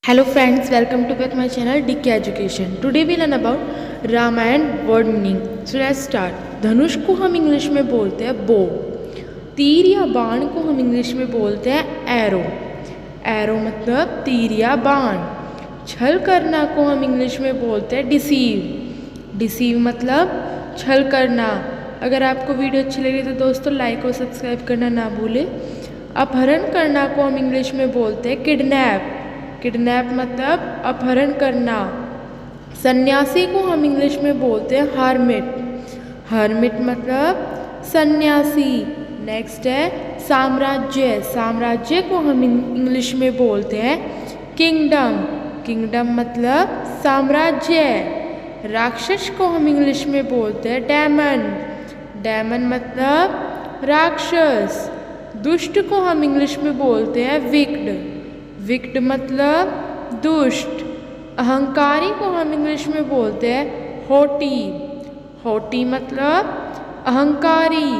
Hello friends, welcome to back my channel DK Education. Today we learn about Ramayan word meaning. So let's start. धनुष को हम English में बोलते हैं बो. तीर या बाण को हम इंग्लिश में बोलते हैं एरो. एरो मतलब तीर या बाण. छल करना को हम इंग्लिश में बोलते हैं डिसीव. डिसीव मतलब छल करना. अगर आपको वीडियो अच्छी लगी तो दोस्तों लाइक और सब्सक्राइब करना ना भूलें. अपहरण करना को हम इंग्लिश में बोलते हैं किडनैप. किडनैप मतलब अपहरण करना. सन्यासी को हम इंग्लिश में बोलते हैं हर्मिट. हर्मिट मतलब सन्यासी. नेक्स्ट है साम्राज्य. साम्राज्य को हम इंग्लिश में बोलते हैं किंगडम. किंगडम मतलब साम्राज्य. राक्षस को हम इंग्लिश में बोलते हैं डेमन. डेमन मतलब राक्षस. दुष्ट को हम इंग्लिश में बोलते हैं विक्ड. विक्ड मतलब दुष्ट. अहंकारी को हम इंग्लिश में बोलते हैं हॉटी. हॉटी मतलब अहंकारी.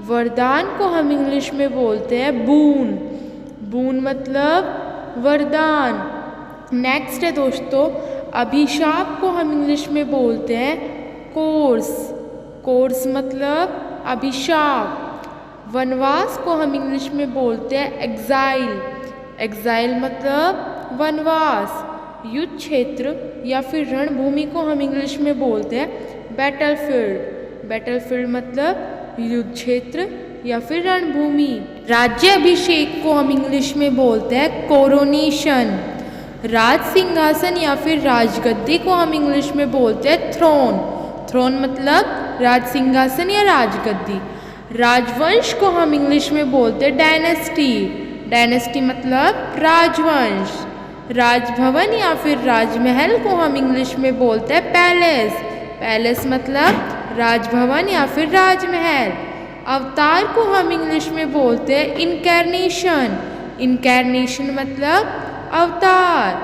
वरदान को हम इंग्लिश में बोलते हैं बून. बून मतलब वरदान. नेक्स्ट है दोस्तों अभिशाप को हम इंग्लिश में बोलते हैं कोर्स. कोर्स मतलब अभिशाप. वनवास को हम इंग्लिश में बोलते हैं एग्जाइल. एग्जाइल मतलब वनवास. युद्ध क्षेत्र या फिर रणभूमि को हम इंग्लिश में बोलते हैं बैटलफील्ड. बैटलफील्ड मतलब युद्ध क्षेत्र या फिर रणभूमि. राज्य अभिषेक को हम इंग्लिश में बोलते हैं कोरोनेशन. राज सिंहासन या फिर राजगद्दी को हम इंग्लिश में बोलते हैं थ्रोन. थ्रोन मतलब राज सिंहासन या राजगद्दी. राजवंश को हम इंग्लिश में बोलते हैं डायनेस्टी. डायनेस्टी मतलब राजवंश. राजभवन या फिर राजमहल को हम इंग्लिश में बोलते हैं पैलेस. पैलेस मतलब राजभवन या फिर राजमहल. अवतार को हम इंग्लिश में बोलते हैं इनकैर्नेशन. इनकैर्नेशन मतलब अवतार.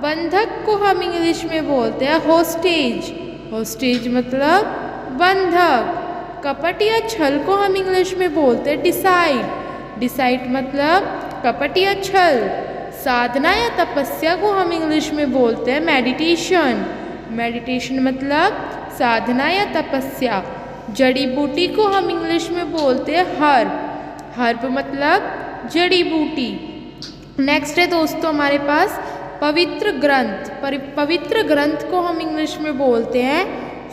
बंधक को हम इंग्लिश में बोलते हैं होस्टेज. होस्टेज मतलब बंधक. कपट या छल को हम इंग्लिश में बोलते हैं डिसाइड. डिसाइड मतलब कपट या छल. साधना या तपस्या को हम इंग्लिश में बोलते हैं मेडिटेशन. मेडिटेशन मतलब साधना या तपस्या. जड़ी बूटी को हम इंग्लिश में बोलते हैं हर्ब. हर्ब मतलब जड़ी बूटी. नेक्स्ट है दोस्तों हमारे पास पवित्र ग्रंथ. पवित्र ग्रंथ को हम इंग्लिश में बोलते हैं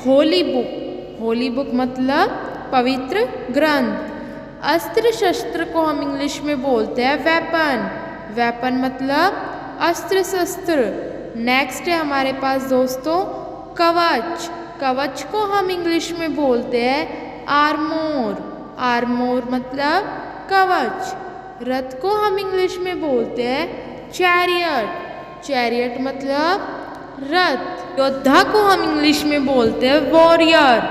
होली बुक. होली बुक मतलब पवित्र ग्रंथ. अस्त्र शस्त्र को हम इंग्लिश में बोलते हैं वेपन. वेपन मतलब अस्त्र शस्त्र. नेक्स्ट है हमारे पास दोस्तों कवच. कवच को हम इंग्लिश में बोलते हैं आर्मोर. आर्मोर मतलब कवच. रथ को हम इंग्लिश में बोलते हैं चैरियट. चैरियट मतलब रथ. योद्धा को हम इंग्लिश में बोलते हैं वॉरियर.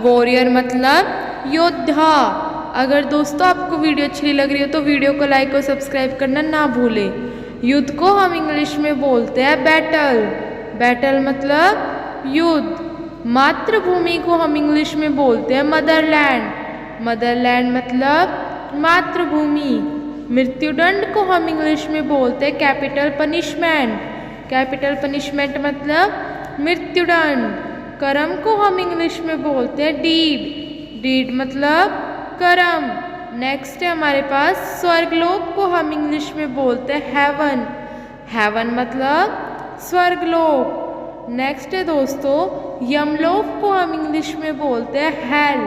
वॉरियर मतलब योद्धा. अगर दोस्तों आपको वीडियो अच्छी लग रही हो तो वीडियो को लाइक और सब्सक्राइब करना ना भूलें. युद्ध को हम इंग्लिश में बोलते हैं बैटल. बैटल मतलब युद्ध. मातृभूमि को हम इंग्लिश में बोलते हैं मदरलैंड. मदरलैंड मतलब मातृभूमि. मृत्युदंड को हम इंग्लिश में बोलते हैं कैपिटल पनिशमेंट. कैपिटल पनिशमेंट मतलब मृत्युदंड. कर्म को हम इंग्लिश में बोलते हैं डीड. डीड मतलब कर्म. नेक्स्ट है हमारे पास स्वर्गलोक को हम इंग्लिश में बोलते हैं हेवन. हेवन मतलब स्वर्गलोक. नेक्स्ट है दोस्तों यमलोक को हम इंग्लिश में बोलते हैं हेल.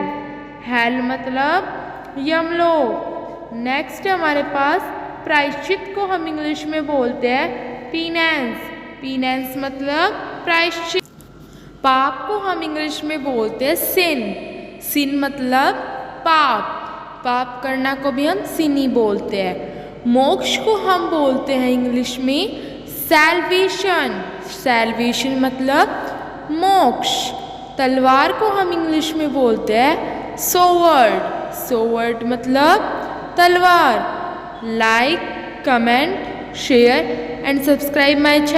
हेल मतलब यमलोक. नेक्स्ट है हमारे पास प्रायश्चित को हम इंग्लिश में बोलते हैं पीनेंस. पीनेंस मतलब प्रायश्चित. पाप को हम इंग्लिश में बोलते हैं सिन. सिन मतलब पाप. पाप करना को भी हम सिन ही बोलते हैं. मोक्ष को हम बोलते हैं इंग्लिश में सैल्वेशन. सैल्वेशन मतलब मोक्ष. तलवार को हम इंग्लिश में बोलते हैं सोवर्ड. सोवर्ड मतलब तलवार. Like comment share and subscribe my channel.